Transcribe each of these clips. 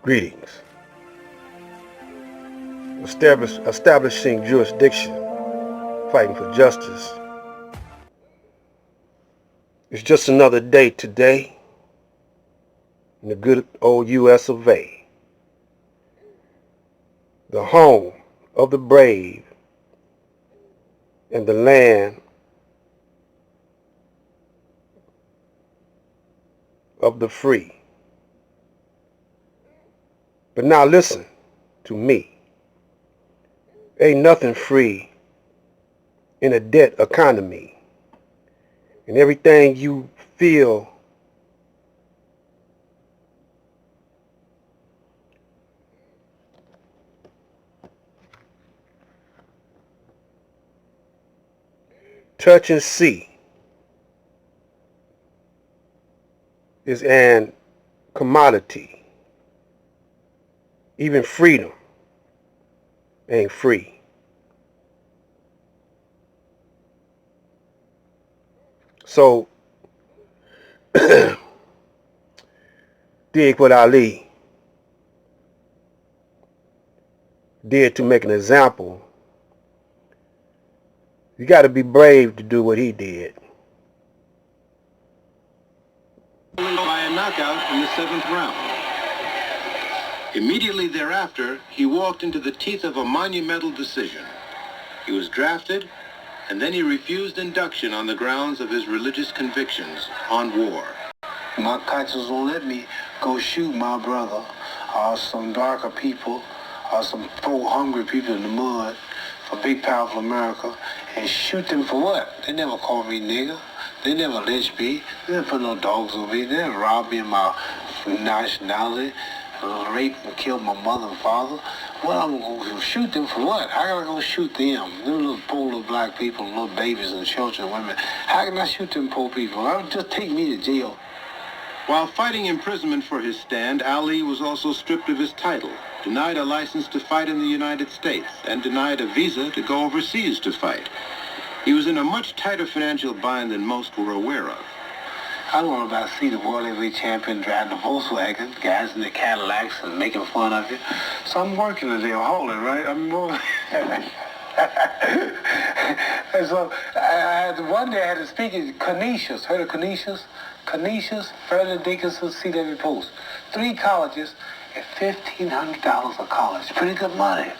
Greetings. Establishing jurisdiction, fighting for justice. It's just another day today in the good old U.S. of A. The home of the brave and the land of the free. But now listen to me. Ain't nothing free in a debt economy. And everything you feel touch and see is an commodity. Even freedom ain't free. So, dig what Ali did to make an example. You got to be brave to do what he did. By a knockout in the 7th round. Immediately thereafter, he walked into the teeth of a monumental decision. He was drafted, and then he refused induction on the grounds of his religious convictions on war. My conscience won't let me go shoot my brother or some darker people or some poor hungry people in the mud for big powerful America and shoot them for what? They never called me nigger. They never lynched me. They never put no dogs on me. They never robbed me of my nationality, raped and killed my mother and father. What, I'm going to shoot them for what? How can I go shoot them? Them little poor little black people, little babies and children and women. How can I shoot them poor people? Just take me to jail. While fighting imprisonment for his stand, Ali was also stripped of his title, denied a license to fight in the United States, and denied a visa to go overseas to fight. He was in a much tighter financial bind than most were aware of. I don't want to see the world heavyweight champion driving the Volkswagen, guys in the Cadillacs and making fun of you. So I'm working today, hauling, right? I'm more... And so one day I had to speak at Canisius. Heard of Canisius? Canisius, Fairleigh Dickinson, C.W. Post. 3 colleges at $1,500 a college. Pretty good money.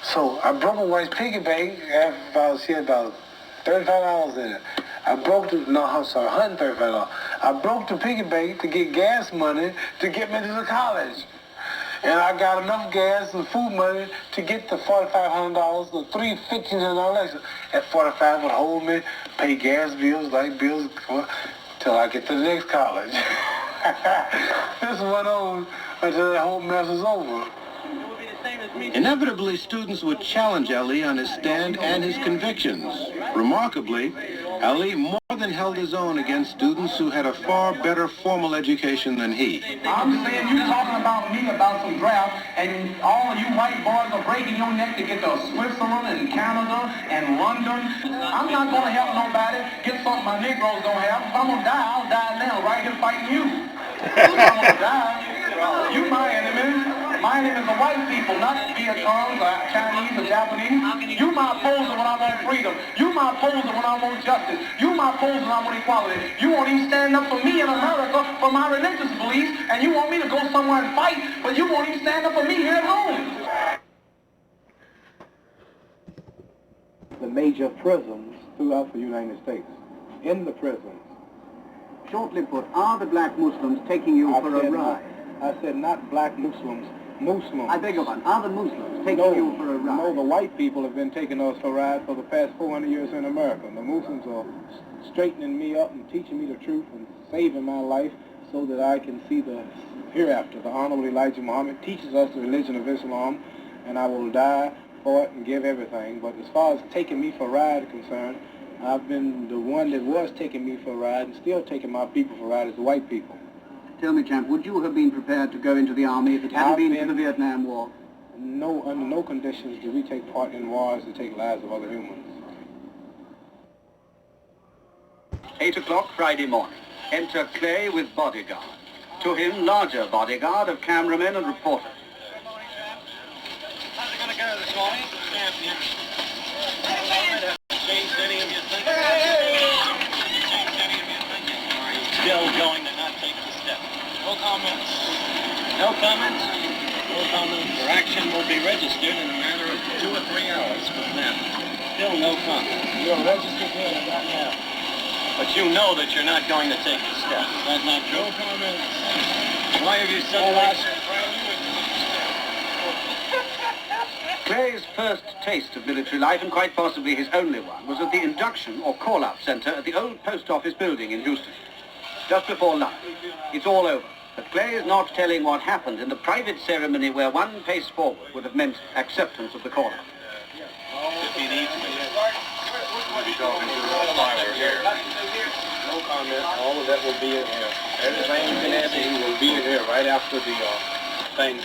So I broke my wife's piggy bank. She had about $35 in it. $135. I broke the piggy bank to get gas money to get me to the college. And I got enough gas and food money to get the $4,500, the $1,500 lecture. At $45 would hold me, pay gas bills, light bills, till I get to the next college. This went on until that whole mess is over. Inevitably, students would challenge Ali on his stand and his convictions. Remarkably, Ali more than held his own against students who had a far better formal education than he. I'm saying you talking about me about some draft, and all of you white boys are breaking your neck to get to Switzerland and Canada and London. I'm not going to help nobody get something my Negroes don't have. If I'm going to die, I'll die now, right here fighting you. I'm going to die. You my enemy. My enemy is the white people, not Vietcong, Chinese, or Japanese. You my opposer when I want freedom. You my opposer when I want justice. You my opposer when I want equality. You won't even stand up for me in America for my religious beliefs, and you want me to go somewhere and fight, but you won't even stand up for me here at home. The major prisons throughout the United States. In the prisons. Shortly put, are the black Muslims taking you for a ride? I said not black Muslims. Muslims. I beg your pardon. Are the Muslims taking you for a ride? No, the white people have been taking us for a ride for the past 400 years in America. The Muslims are straightening me up and teaching me the truth and saving my life so that I can see the hereafter. The Honorable Elijah Muhammad teaches us the religion of Islam, and I will die for it and give everything. But as far as taking me for a ride is concerned, I've been the one that was taking me for a ride and still taking my people for a ride is the white people. Tell me, champ, would you have been prepared to go into the army if it hadn't been for the Vietnam War? No, under no conditions do we take part in wars to take lives of other humans. 8 o'clock Friday morning. Enter Clay with bodyguard. To him, larger bodyguard of cameramen and reporters. How's it going to go this morning? Champion. Changed any of your thinking? Changed any of your thinking? Or are you still going to not take the step? No comments. No comments? No comments. Your action will be registered in a matter of 2 or 3 hours from now. Still no comments. You're registered here right now. But you know that you're not going to take the step. Is that not true? No comments. Why have you suddenly... Clay's first taste of military life, and quite possibly his only one, was at the induction or call-up centre at the old post office building in Houston. Just before lunch. It's all over. But Clay is not telling what happened in the private ceremony where one pace forward would have meant acceptance of the call-up. If he needs me. We'll be talking to the fire here. No comment. All of that will be in here. Everything you can ask me will be in here right after the things.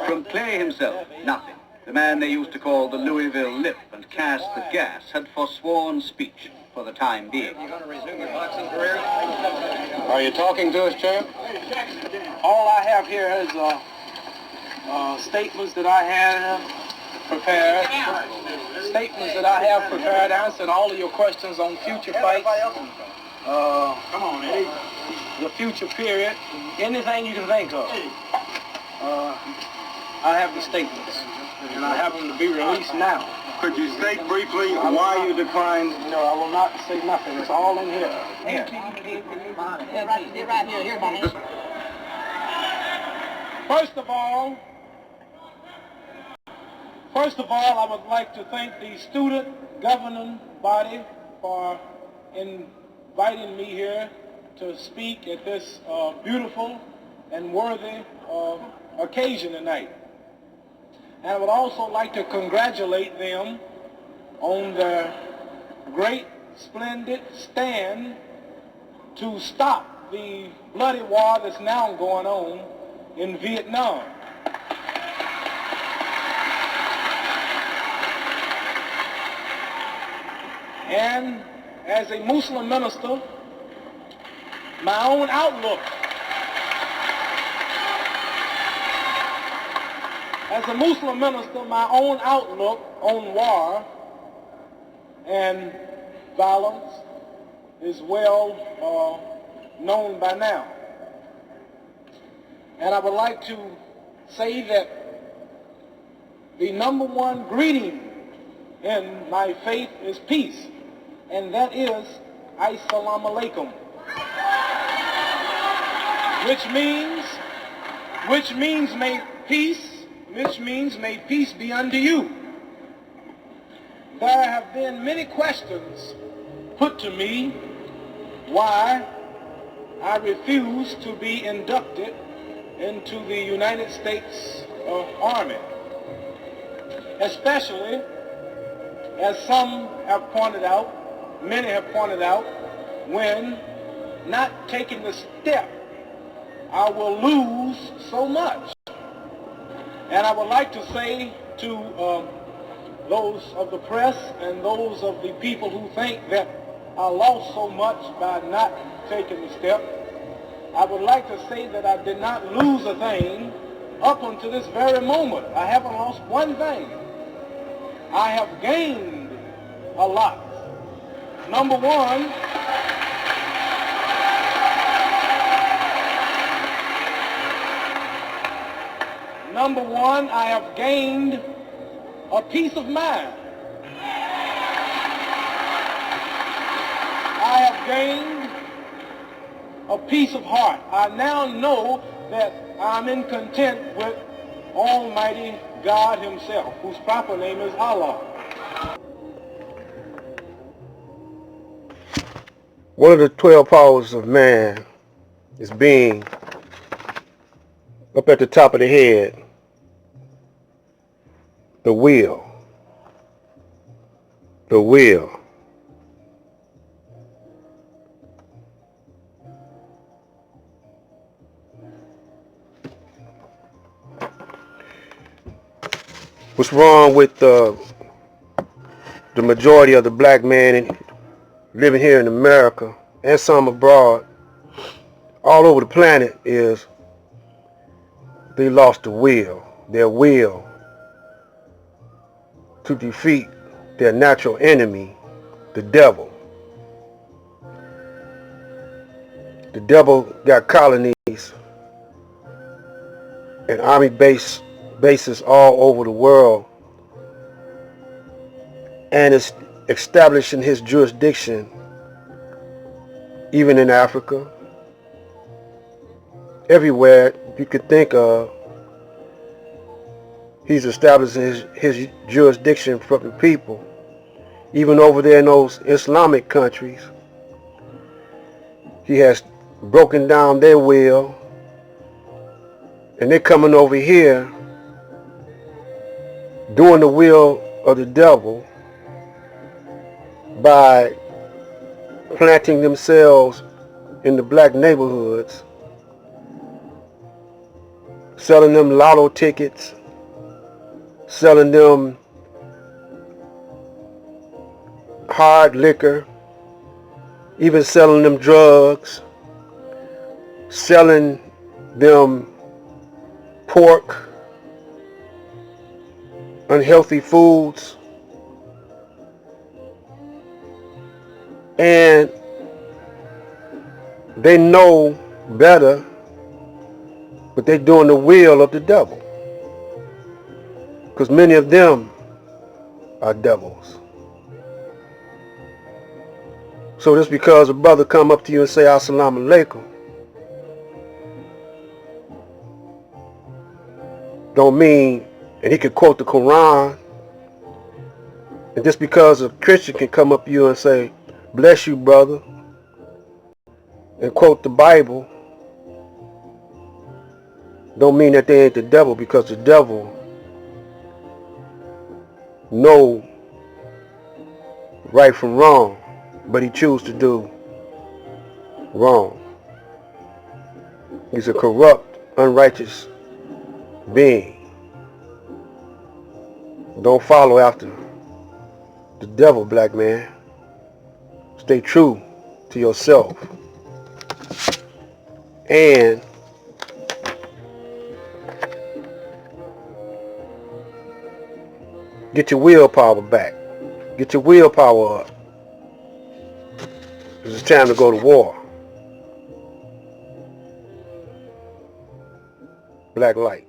From Clay himself, nothing. The man they used to call the Louisville Lip and Cass the Gas had forsworn speech for the time being. You going to resume your boxing career? Are you talking to us, champ? All I have here is statements that I have prepared. Statements that I have prepared, answering all of your questions on future fights. Come on, Eddie. The future period, anything you can think of. I have the statements, and I have them to be released now. Could you state briefly why you declined? No, I will not say nothing. It's all in here. First of all, I would like to thank the student governing body for inviting me here to speak at this beautiful and worthy occasion tonight. And I would also like to congratulate them on their great, splendid stand to stop the bloody war that's now going on in Vietnam. And as a Muslim minister, my own outlook on war and violence is well known by now. And I would like to say that the number one greeting in my faith is peace, and that is Assalamu alaikum, which means may peace be unto you. There have been many questions put to me why I refuse to be inducted into the United States Army, especially as some have pointed out, many have pointed out, when not taking the step, I will lose so much. And I would like to say to those of the press and those of the people who think that I lost so much by not taking the step, I would like to say that I did not lose a thing up until this very moment. I haven't lost one thing. I have gained a lot. Number one, I have gained a peace of mind. I have gained a peace of heart. I now know that I'm in content with Almighty God Himself, whose proper name is Allah. One of the 12 powers of man is being up at the top of the head, the will. The will. What's wrong with the majority of the black man living here in America and some abroad all over the planet is they lost their will to defeat their natural enemy, the devil. The devil got colonies and army bases all over the world, and is establishing his jurisdiction even in Africa. Everywhere you could think of, he's establishing his jurisdiction for the people. Even over there in those Islamic countries, he has broken down their will, and they're coming over here doing the will of the devil by planting themselves in the black neighborhoods, selling them lotto tickets, selling them hard liquor, even selling them drugs, selling them pork, unhealthy foods, and they know better, but they're doing the will of the devil, because many of them are devils. So just because a brother come up to you and say Assalamu alaikum don't mean, and he could quote the Quran, and just because a Christian can come up to you and say bless you brother and quote the Bible, don't mean that they ain't the devil, because the devil know right from wrong, but he chooses to do wrong. He's a corrupt, unrighteous being. Don't follow after the devil, black man. Stay true to yourself. And get your willpower back. Get your willpower up. It's time to go to war. Black light.